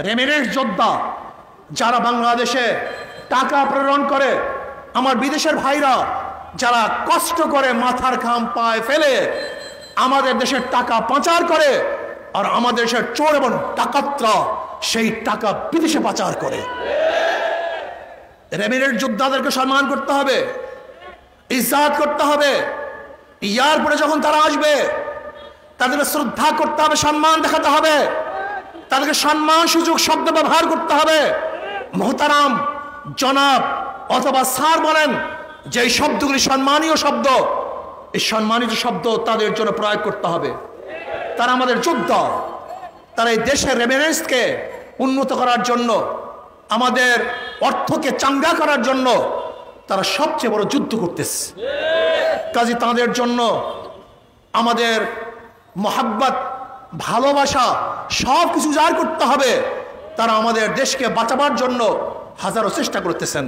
Remittance যোদ্ধা যারা বাংলাদেশে টাকা প্রেরণ করে, আমার বিদেশের ভাইরা যারা কষ্ট করে মাথার ঘাম পায়ে ফেলে আমাদের দেশের টাকা পাচার করে, আর আমাদের দেশের চোর এবং ডাকাতরা সেই টাকা বিদেশে পাচার করে। রেমিটেন্স যোদ্ধাদেরকে সম্মান করতে হবে, ইজ্জত করতে হবে। এয়ারপোর্টে যখন তারা আসবে তাদেরকে শ্রদ্ধা করতে হবে, সম্মান দেখাতে হবে, তাদেরকে সম্মান সূচক শব্দ ব্যবহার করতে হবে। মোহতারাম, জনাব অথবা স্যার বলেন, যে এই শব্দগুলি সম্মানীয় শব্দ, এই সম্মানিত শব্দ তাদের জন্য প্রয়োগ করতে হবে। তারা আমাদের যোদ্ধা, তারা এই দেশের রেমিটেন্সকে উন্নত করার জন্য, আমাদের অর্থকে চাঙ্গা করার জন্য তারা সবচেয়ে বড় যুদ্ধ করতেছে। কাজে তাদের জন্য আমাদের মহাব্বত, ভালোবাসা সব কিছু জাহির করতে হবে। তারা আমাদের দেশকে বাঁচাবার জন্য হাজারো চেষ্টা করতেছেন।